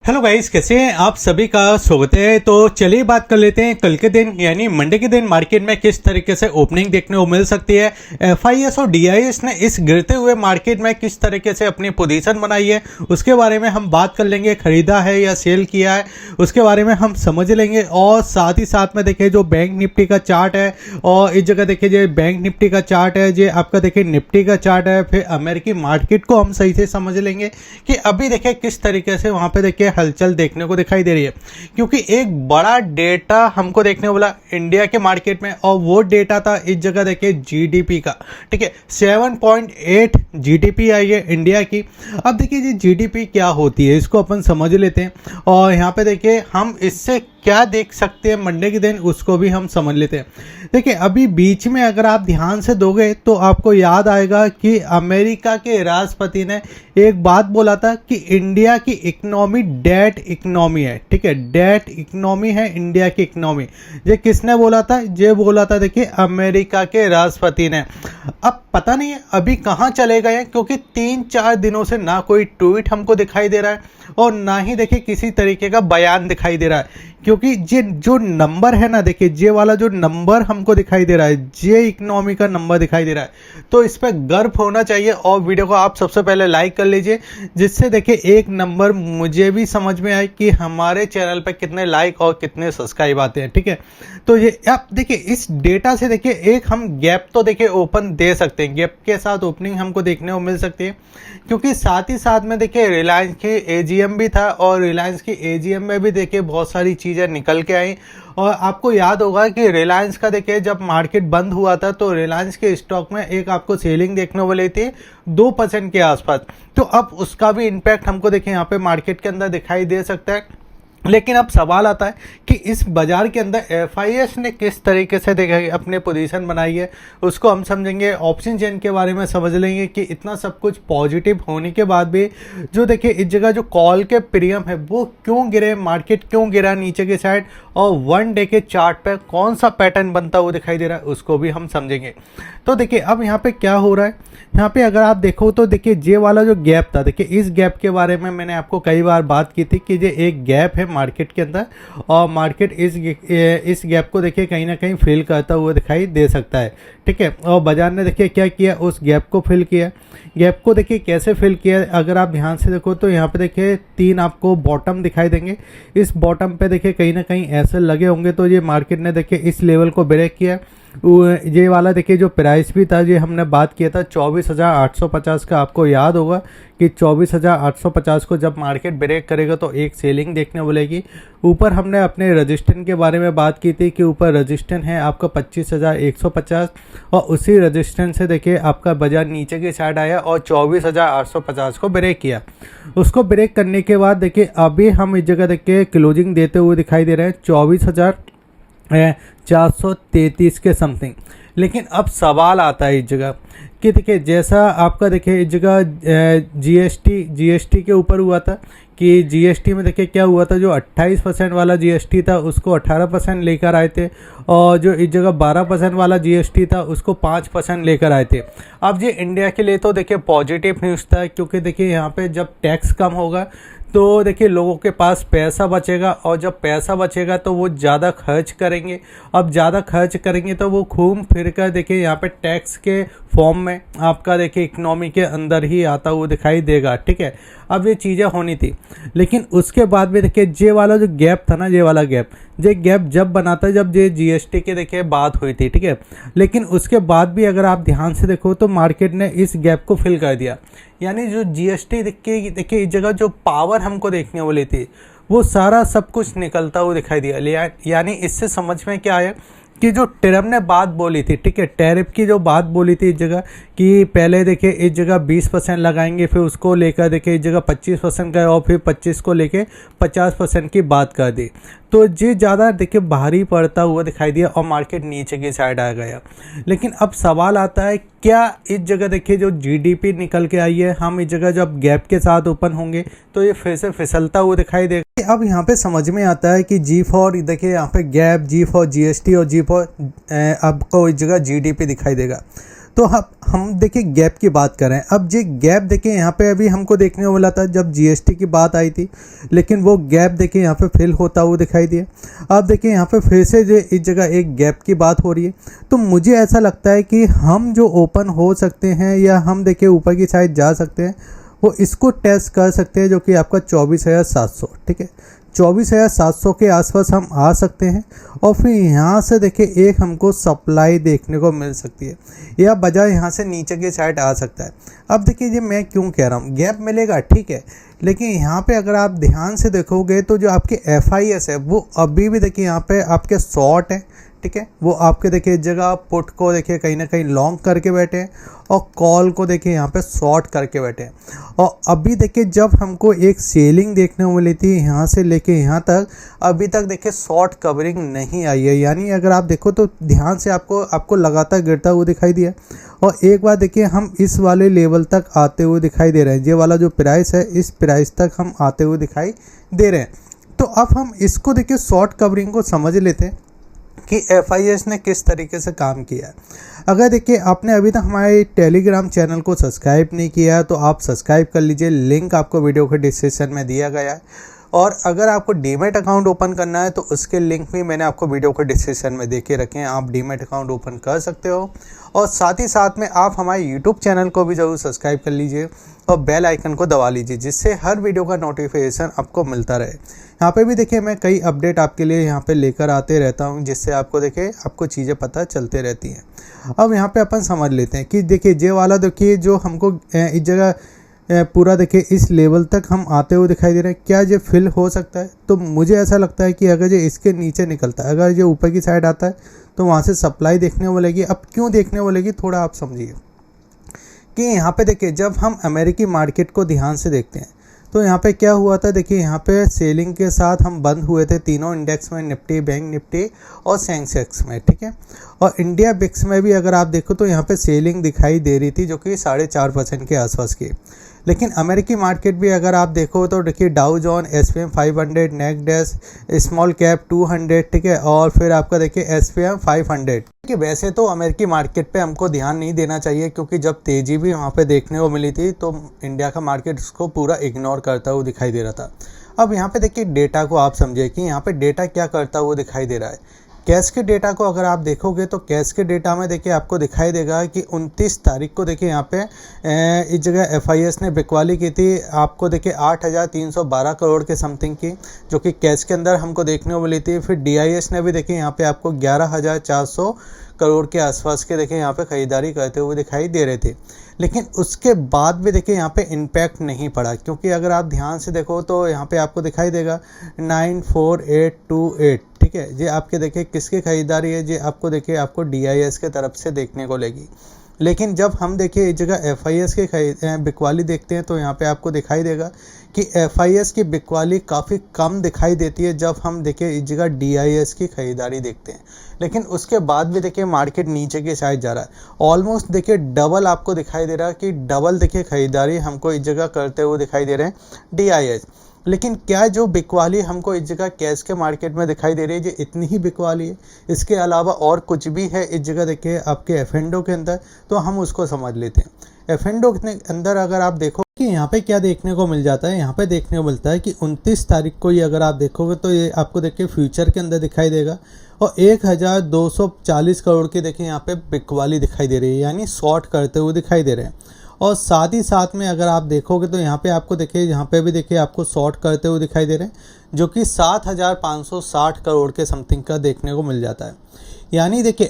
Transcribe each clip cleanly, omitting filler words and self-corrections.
Hello guys, कैसे हैं आप? सभी का स्वागत है। तो चलिए बात कर लेते हैं कल के दिन यानी मंडे के दिन मार्केट में किस तरीके से ओपनिंग देखने को मिल सकती है। एफआईएस और डीआईएस ने इस गिरते हुए मार्केट में किस तरीके से अपनी पोजीशन बनाई है उसके बारे में हम बात कर लेंगे। खरीदा है या सेल किया है उसके बारे में हम समझ लेंगे। और साथ ही साथ में देखिए जो बैंक निफ्टी का चार्ट है और इस जगह देखिए जो बैंक निफ्टी का चार्ट है, जो आपका देखिए निफ्टी का चार्ट है, फिर अमेरिकी मार्केट को हम सही से समझ लेंगे कि अभी देखिए किस तरीके से वहाँ पे देखिए हलचल देखने को दिखाई दे रही है। क्योंकि एक बड़ा डेटा हमको देखने को मिला इंडिया के मार्केट में और वो डेटा था इस जगह देखिए जीडीपी का। ठीक है, 7.8 जीडीपी आई है इंडिया की। अब देखिए ये जीडीपी क्या होती है इसको अपन समझ लेते हैं और यहाँ पे देखिए हम इससे क्या देख सकते हैं मंडे के दिन उसको भी हम समझ लेते हैं। देखिए अभी बीच में अगर आप ध्यान से दोगे तो आपको याद आएगा कि अमेरिका के राष्ट्रपति ने एक बात बोला था कि इंडिया की इकोनॉमी डेट इकोनॉमी है। ठीक है, डेट इकोनॉमी है इंडिया की इकोनॉमी। ये किसने बोला था? ये बोला था देखिए अमेरिका के राष्ट्रपति ने। अब पता नहीं है अभी कहाँ चले गए हैं, क्योंकि 3-4 दिनों से ना कोई ट्वीट हमको दिखाई दे रहा है और ना ही देखिए किसी तरीके का बयान दिखाई दे रहा है। क्योंकि ये जो नंबर है ना, देखिए ये वाला जो नंबर हमको दिखाई दे रहा है, ये इकोनॉमी का नंबर दिखाई दे रहा है, तो इस पर गर्व होना चाहिए। और वीडियो को आप सबसे पहले लाइक कर लीजिए, जिससे देखिए एक नंबर मुझे भी समझ में आए कि हमारे चैनल पे कितने लाइक और कितने सब्सक्राइब आते हैं। ठीक है, तो ये आप देखिए इस डेटा से देखिए एक हम गैप तो देखिए ओपन दे सकते हैं, गैप के साथ ओपनिंग हमको देखने को मिल सकती है। क्योंकि साथ ही साथ में देखिए रिलायंस की एजीएम भी था और रिलायंस की एजीएम में भी देखिए बहुत सारी चीज़ें निकल के आई। और आपको याद होगा कि रिलायंस का देखिए जब मार्केट बंद हुआ था तो रिलायंस के स्टॉक में एक आपको सेलिंग देखने को मिली थी 2% के आसपास। तो अब उसका भी इम्पैक्ट हमको देखिए यहाँ पे मार्केट के अंदर दिखाई दे सकता है। लेकिन अब सवाल आता है कि इस बाजार के अंदर एफआईएस ने किस तरीके से देखिए अपने पोजीशन बनाई है उसको हम समझेंगे। ऑप्शन चेन के बारे में समझ लेंगे कि इतना सब कुछ पॉजिटिव होने के बाद भी जो देखिए इस जगह जो कॉल के प्रीमियम है वो क्यों गिरे, मार्केट क्यों गिरा नीचे के साइड, और 1 डे के चार्ट पे कौन सा पैटर्न बनता हुआ दिखाई दे रहा है उसको भी हम समझेंगे। तो देखिए अब यहाँ पे क्या हो रहा है, यहाँ पे अगर आप देखो तो देखिए ये वाला जो गैप था, देखिए इस गैप के बारे में मैंने आपको कई बार बात की थी कि ये एक गैप है मार्केट के अंदर और मार्केट इस गैप को देखिए कहीं ना कहीं फिल करता हुआ दिखाई दे सकता है। ठीक है, और बाजार ने देखिए क्या किया, उस गैप को फिल किया। गैप को देखिए कैसे फिल किया, अगर आप ध्यान से देखो तो यहाँ पे देखिए 3 आपको बॉटम दिखाई देंगे। इस बॉटम पे देखिए कहीं ना कहीं ऐसे लगे होंगे, तो ये मार्केट ने देखिए इस लेवल को ब्रेक किया। ये वाला देखिए जो प्राइस भी था, ये हमने बात किया था 24,850 का। आपको याद होगा कि 24,850 को जब मार्केट ब्रेक करेगा तो एक सेलिंग देखने को मिलेगी। ऊपर हमने अपने रजिस्टेंस के बारे में बात की थी कि ऊपर रजिस्टेंस है आपका 25,150 और उसी रजिस्टेंस से देखिए आपका बाजार नीचे की साइड आया और 24,850 को ब्रेक किया। उसको ब्रेक करने के बाद देखिए अभी हम इस जगह देखिए क्लोजिंग देते हुए दिखाई दे रहे हैं 24,433 के समथिंग। लेकिन अब सवाल आता है इस जगह कि देखिए जैसा आपका देखिए इस जगह जीएसटी के ऊपर हुआ था कि जीएसटी में देखिए क्या हुआ था, जो 28% वाला जीएसटी था उसको 18% लेकर आए थे और जो इस जगह 12% वाला जीएसटी था उसको 5% लेकर आए थे। अब ये इंडिया के लिए तो देखिए पॉजिटिव न्यूज़ था, क्योंकि देखिए यहाँ पे जब टैक्स कम होगा तो देखिए लोगों के पास पैसा बचेगा और जब पैसा बचेगा तो वो ज़्यादा खर्च करेंगे। अब ज़्यादा खर्च करेंगे तो वो घूम फिर कर देखिए यहाँ पे टैक्स के फॉर्म में आपका देखिए इकोनॉमी के अंदर ही आता हुआ दिखाई देगा। ठीक है, अब ये चीज़ें होनी थी। लेकिन उसके बाद भी देखिए ये वाला जो गैप था ना, ये वाला गैप जब बना था जब ये जीएसटी के देखिए बात हुई थी। ठीक है, लेकिन उसके बाद भी अगर आप ध्यान से देखो तो मार्केट ने इस गैप को फिल कर दिया। यानी जो जीएसटी देखिए इस जगह जो पावर हमको देखने को मिली थी वो सारा सब कुछ निकलता हुआ दिखाई दिया। यानी इससे समझ में क्या आया कि जो ट्रम्प ने बात बोली थी, ठीक है, टैरिफ की जो बात बोली थी इस जगह कि पहले देखिए इस जगह 20% लगाएंगे, फिर उसको लेकर देखिए इस जगह 25% का और फिर 25 को लेके 50% की बात कर दी। तो ये ज़्यादा देखिए भारी पड़ता हुआ दिखाई दिया और मार्केट नीचे की साइड आ गया। लेकिन अब सवाल आता है क्या इस जगह देखिए जो जीडीपी निकल के आई है, हम इस जगह जब गैप के साथ ओपन होंगे तो ये फिर से फिसलता हुआ दिखाई देगा। अब यहाँ पे समझ में आता है कि G4 देखिए यहाँ पे गैप, G4 जीएसटी और G4 आपको इस जगह जीडीपी दिखाई देगा। तो हम देखिए गैप की बात करें, अब ये गैप देखिए यहाँ पे अभी हमको देखने को मिला था जब जीएसटी की बात आई थी, लेकिन वो गैप देखिए यहाँ पे फिल होता हुआ दिखाई दिया। अब देखिए यहाँ पे फिर से जो इस जगह एक गैप की बात हो रही है, तो मुझे ऐसा लगता है कि हम जो ओपन हो सकते हैं या हम देखिए ऊपर की साइड जा सकते हैं, वो इसको टेस्ट कर सकते हैं, जो कि आपका 24,700, ठीक है, 24,700 के आसपास हम आ सकते हैं। और फिर यहाँ से देखिए एक हमको सप्लाई देखने को मिल सकती है, या बजाय यहाँ से नीचे की साइड आ सकता है। अब देखिए ये मैं क्यों कह रहा हूँ, गैप मिलेगा ठीक है, लेकिन यहाँ पे अगर आप ध्यान से देखोगे तो जो आपके FIS है वो अभी भी देखिए यहाँ पे आपके शॉर्ट है, ठीक है, वो आपके देखिए जगह पुट को देखिए कहीं ना कहीं लॉन्ग करके बैठे हैं और कॉल को देखिए यहाँ पे शॉर्ट करके बैठे हैं। और अभी देखिए जब हमको एक सेलिंग देखने को मिली थी यहाँ से लेके यहाँ तक, अभी तक देखिए शॉर्ट कवरिंग नहीं आई है, यानी अगर आप देखो तो ध्यान से आपको लगातार गिरता हुआ दिखाई दिया। और एक बार देखिए हम इस वाले लेवल तक आते हुए दिखाई दे रहे हैं, ये वाला जो प्राइस है इस प्राइस तक हम आते हुए दिखाई दे रहे हैं। तो अब हम इसको देखिए शॉर्ट कवरिंग को समझ लेते हैं कि FIS ने किस तरीके से काम किया है। अगर देखिए आपने अभी तक हमारे टेलीग्राम चैनल को सब्सक्राइब नहीं किया है तो आप सब्सक्राइब कर लीजिए, लिंक आपको वीडियो के डिस्क्रिप्शन में दिया गया है। और अगर आपको डीमैट अकाउंट ओपन करना है तो उसके लिंक भी मैंने आपको वीडियो के डिस्क्रिप्शन में दे के रखे हैं, आप डीमैट अकाउंट ओपन कर सकते हो। और साथ ही साथ में आप हमारे यूट्यूब चैनल को भी ज़रूर सब्सक्राइब कर लीजिए और बेल आइकन को दबा लीजिए, जिससे हर वीडियो का नोटिफिकेशन आपको मिलता रहे। यहाँ पे भी देखिए मैं कई अपडेट आपके लिए यहाँ पे लेकर आते रहता हूँ, जिससे आपको देखिए आपको चीज़ें पता चलते रहती हैं। अब यहाँ पे अपन समझ लेते हैं कि देखिए ये वाला देखिए जो हमको इस जगह पूरा देखिए इस लेवल तक हम आते हुए दिखाई दे रहे हैं, क्या ये फिल हो सकता है? तो मुझे ऐसा लगता है कि अगर ये इसके नीचे निकलता है, अगर ये ऊपर की साइड आता है तो वहाँ से सप्लाई देखने को मिलेगी। अब क्यों देखने को मिलेगी, थोड़ा आप समझिए कि यहाँ पे देखिए जब हम अमेरिकी मार्केट को ध्यान से देखते हैं तो यहाँ पे क्या हुआ था, देखिए यहाँ पे सेलिंग के साथ हम बंद हुए थे तीनों इंडेक्स में, निफ्टी, बैंक निफ्टी और सेंसेक्स में, ठीक है। और इंडिया बिक्स में भी अगर आप देखो तो यहाँ पे सेलिंग दिखाई दे रही थी, जो कि 4.5% के आसपास की। लेकिन अमेरिकी मार्केट भी अगर आप देखो तो देखिए डाउ zone, SPM 500, Nasdaq small cap 200, ठीक है, और फिर आपका देखिए SPM 500। कि वैसे तो अमेरिकी मार्केट पे हमको ध्यान नहीं देना चाहिए, क्योंकि जब तेज़ी भी वहाँ पे देखने को मिली थी तो इंडिया का मार्केट उसको पूरा इग्नोर करता हुआ दिखाई दे रहा था। अब यहाँ पे देखिए डेटा को आप समझिए कि यहाँ पे डेटा क्या करता हुआ दिखाई दे रहा है। कैश के डेटा को अगर आप देखोगे तो कैश के डेटा में देखिए आपको दिखाई देगा कि 29 तारीख को देखिए यहाँ पे इस जगह FIS ने बिकवाली की थी, आपको देखिए 8,312 करोड़ के समथिंग की, जो कि कैश के अंदर हमको देखने को मिली थी। फिर DIS ने भी देखिए यहाँ पे आपको 11,400 करोड़ के आसपास के देखिए यहाँ पे खरीदारी करते हुए दिखाई दे रहे थे। लेकिन उसके बाद भी देखिए यहाँ पे इम्पैक्ट नहीं पड़ा, क्योंकि अगर आप ध्यान से देखो तो यहाँ पे आपको दिखाई देगा 94828, ठीक है, ये आपके देखिए किसकी खरीदारी है, ये आपको देखिए आपको DIS के तरफ से देखने को लेगी। लेकिन जब हम देखिए इस जगह FIS के बिकवाली देखते हैं तो यहाँ पे आपको दिखाई देगा कि FIS की बिकवाली काफ़ी कम दिखाई देती है जब हम देखिए इस जगह DIS की खरीदारी देखते हैं। लेकिन उसके बाद भी देखिए मार्केट नीचे की साइड जा रहा है, ऑलमोस्ट देखिए डबल आपको दिखाई दे रहा है कि डबल देखिए खरीदारी हमको इस जगह करते हुए दिखाई दे रहे हैं DIS। लेकिन क्या जो बिकवाली हमको इस जगह कैश के मार्केट में दिखाई दे रही है, ये इतनी ही बिकवाली है, इसके अलावा और कुछ भी है इस जगह देखिए आपके F&O के अंदर? तो हम उसको समझ लेते हैं। F&O के अंदर अगर आप देखो कि यहाँ पे क्या देखने को मिल जाता है, यहाँ पे देखने को मिलता है कि 29 तारीख को ये अगर आप देखोगे तो ये आपको देखिए फ्यूचर के अंदर दिखाई देगा और 1,240 करोड़ की देखिए यहाँ पे बिकवाली दिखाई दे रही है, यानी शॉर्ट करते हुए दिखाई दे रहे हैं। और साथ ही साथ में अगर आप देखोगे तो यहाँ पे आपको देखिए यहाँ पे भी देखिए आपको शॉर्ट करते हुए दिखाई दे रहे हैं, जो कि 7,560 करोड़ के समथिंग का देखने को मिल जाता है। यानी देखिए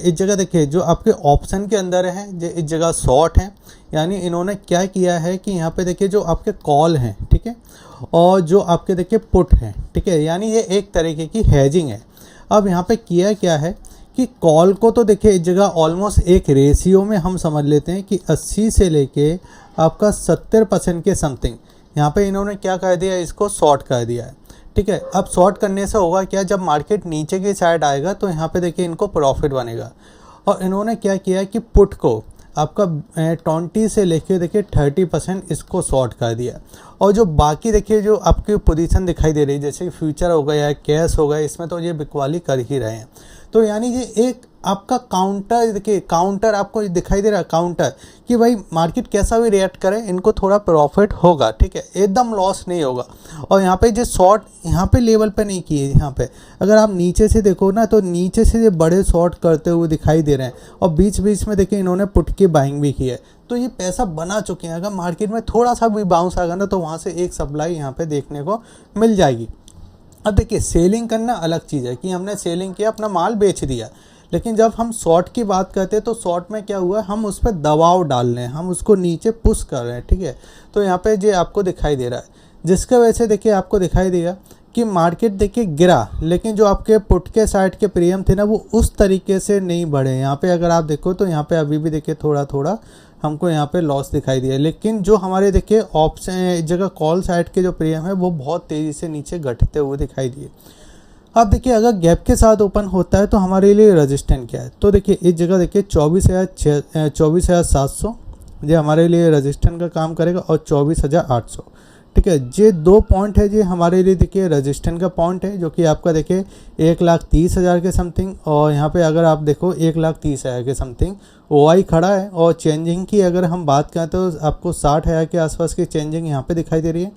इस जगह देखिए जो आपके ऑप्शन के अंदर है जो इस जगह शॉर्ट हैं, यानी इन्होंने क्या किया है कि यहाँ पे देखिए जो आपके कॉल हैं, ठीक है, और जो आपके देखिए पुट हैं, ठीक है, यानी ये एक तरीके की हेजिंग है। अब यहाँ पे किया क्या है कि कॉल को तो देखिए इस जगह ऑलमोस्ट एक रेशियो में हम समझ लेते हैं कि 80 से लेके आपका 70% के समथिंग यहाँ पे इन्होंने क्या कर दिया, इसको शॉर्ट कर दिया है, ठीक है। अब शॉर्ट करने से होगा क्या, जब मार्केट नीचे की साइड आएगा तो यहाँ पे देखिए इनको प्रॉफिट बनेगा। और इन्होंने क्या किया कि पुट को आपका 20 से लेके देखिए 30% इसको शॉर्ट कर दिया। और जो बाकी देखिए जो आपकी पोजीशन दिखाई दे रही है, जैसे फ्यूचर हो गया, कैश हो गया, इसमें तो ये बिकवाली कर ही रहे हैं। तो यानी ये एक आपका काउंटर देखिए, काउंटर आपको दिखाई दे रहा है, काउंटर कि भाई मार्केट कैसा भी रिएक्ट करे इनको थोड़ा प्रॉफिट होगा, ठीक है, एकदम लॉस नहीं होगा। और यहाँ पे जो शॉर्ट यहाँ पे लेवल पे नहीं किए, यहाँ पे अगर आप नीचे से देखो ना तो नीचे से ये बड़े शॉर्ट करते हुए दिखाई दे रहे हैं, और बीच बीच में देखिए इन्होंने पुट की बाइंग भी की है, तो ये पैसा बना चुके हैं। अगर मार्केट में थोड़ा सा भी बाउंस आएगा ना तो वहाँ से एक सप्लाई यहाँ पे देखने को मिल जाएगी। अब देखिए सेलिंग करना अलग चीज़ है कि हमने सेलिंग किया, अपना माल बेच दिया, लेकिन जब हम शॉर्ट की बात करते हैं तो शॉर्ट में क्या हुआ, हम उस पर दबाव डाल रहे हैं, हम उसको नीचे पुश कर रहे हैं, ठीक है। तो यहाँ पे जो आपको दिखाई दे रहा है, जिसके वजह से देखिए आपको दिखाई देगा कि मार्केट देखिए गिरा, लेकिन जो आपके पुट के साइड के प्रीमियम थे ना वो उस तरीके से नहीं बढ़े। यहाँ पे अगर आप देखो तो यहाँ पे अभी भी देखिए थोड़ा थोड़ा हमको यहाँ पे लॉस दिखाई दिया, लेकिन जो हमारे देखिए ऑप्शन जगह कॉल साइड के जो प्रीमियम है वो बहुत तेज़ी से नीचे घटते हुए दिखाई दिए। अब देखिए अगर गैप के साथ ओपन होता है तो हमारे लिए रेजिस्टेंट क्या है, तो देखिए इस जगह देखिए 24,700 ये हमारे लिए रेजिस्टेंट का काम करेगा, और 24,800, ठीक है। ये 2 पॉइंट है, ये हमारे लिए देखिए रेजिस्टेंट का पॉइंट है, जो कि आपका देखिए 1,30,000 के समथिंग, और यहाँ पे अगर आप देखो 1,30,000 के समथिंग OI खड़ा है। और चेंजिंग की अगर हम बात करें तो आपको 60,000 के आसपास की चेंजिंग यहाँ पे दिखाई दे रही है,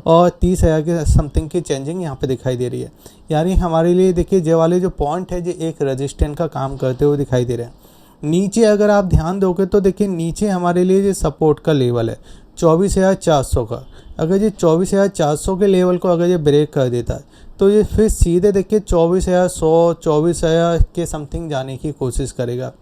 और 30,000 के समथिंग की चेंजिंग यहाँ पे दिखाई दे रही है। यानी हमारे लिए देखिए ये वाले जो पॉइंट है ये एक रेजिस्टेंट का काम करते हुए दिखाई दे रहे हैं। नीचे अगर आप ध्यान दोगे तो देखिए नीचे हमारे लिए ये सपोर्ट का लेवल है 24,400 का। अगर ये 24,400 के लेवल को अगर ये ब्रेक कर देता है तो ये फिर सीधे देखिए 24,100 24,000 के समथिंग जाने की कोशिश करेगा।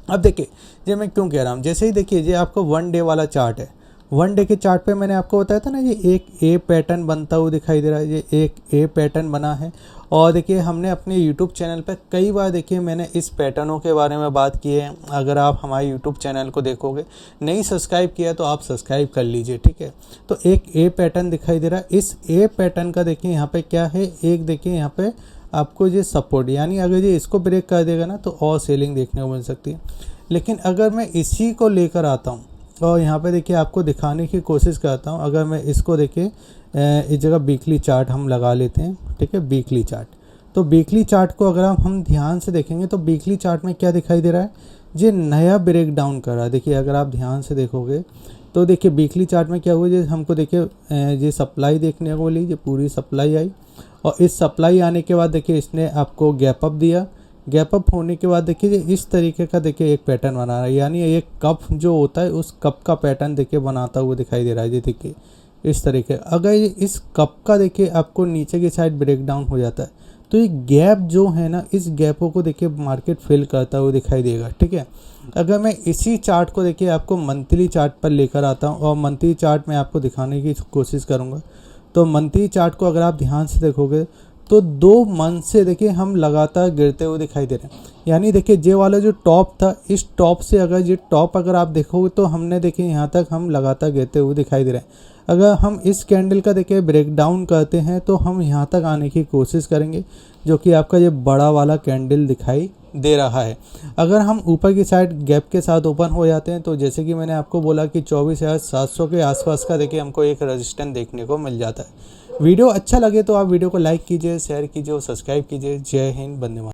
अब देखिए ये मैं क्यों कह रहा हूँ, जैसे ही देखिए ये आपको 1 डे वाला चार्ट है, 1 डे के चार्ट पे मैंने आपको बताया था ना ये एक ए पैटर्न बनता हुआ दिखाई दे रहा है, ये एक ए पैटर्न बना है। और देखिए हमने अपने यूट्यूब चैनल पे कई बार देखिए मैंने इस पैटर्नों के बारे में बात की है। अगर आप हमारे यूट्यूब चैनल को देखोगे, नहीं सब्सक्राइब किया तो आप सब्सक्राइब कर लीजिए, ठीक है। तो एक ए पैटर्न दिखाई दे रहा है, इस ए पैटर्न का देखिए यहाँ पे क्या है, एक देखिए यहाँ पे आपको ये सपोर्ट, यानी अगर ये इसको ब्रेक कर देगा ना तो और सेलिंग देखने को मिल सकती है। लेकिन अगर मैं इसी को लेकर आता हूँ और यहाँ पे देखिए आपको दिखाने की कोशिश करता हूँ, अगर मैं इसको देखिए इस जगह वीकली चार्ट हम लगा लेते हैं, ठीक है, वीकली चार्ट। तो वीकली चार्ट को अगर हम ध्यान से देखेंगे तो वीकली चार्ट में क्या दिखाई दे रहा है, ये नया ब्रेक डाउन कर रहा है। देखिए अगर आप ध्यान से देखोगे तो देखिए वीकली चार्ट में क्या हुआ, ये हमको देखिए ये सप्लाई देखने को मिली, ये पूरी सप्लाई आई, और इस सप्लाई आने के बाद देखिए इसने आपको गैप अप दिया। गैप अप होने के बाद देखिए इस तरीके का देखिए एक पैटर्न बना रहा है, यानी एक कप जो होता है उस कप का पैटर्न देखिए बनाता हुआ दिखाई दे रहा है। ये देखिए इस तरीके, अगर ये इस कप का देखिए आपको नीचे की साइड ब्रेक डाउन हो जाता है तो ये गैप जो है ना, इस गैपों को देखिए मार्केट फिल करता हुआ दिखाई देगा, ठीक है। अगर मैं इसी चार्ट को देखिए आपको मंथली चार्ट पर लेकर आता हूँ और मंथली चार्ट में आपको दिखाने की कोशिश करूँगा, तो मंथली चार्ट को अगर आप ध्यान से देखोगे तो 2 मंथ से देखिए हम लगातार गिरते हुए दिखाई दे रहे हैं। यानी देखिए ये वाला जो टॉप था, इस टॉप से अगर ये टॉप अगर आप देखोगे तो हमने देखिए यहाँ तक हम लगातार गिरते हुए दिखाई दे रहे हैं। अगर हम इस कैंडल का देखिए ब्रेक डाउन करते हैं तो हम यहाँ तक आने की कोशिश करेंगे, जो कि आपका ये बड़ा वाला कैंडल दिखाई दे रहा है। अगर हम ऊपर की साइड गैप के साथ ओपन हो जाते हैं तो जैसे कि मैंने आपको बोला कि 24,700 के आसपास का देखिए हमको एक रेजिस्टेंस देखने को मिल जाता है। वीडियो अच्छा लगे तो आप वीडियो को लाइक कीजिए, शेयर कीजिए और सब्सक्राइब कीजिए। जय हिंद, वंदे मातरम।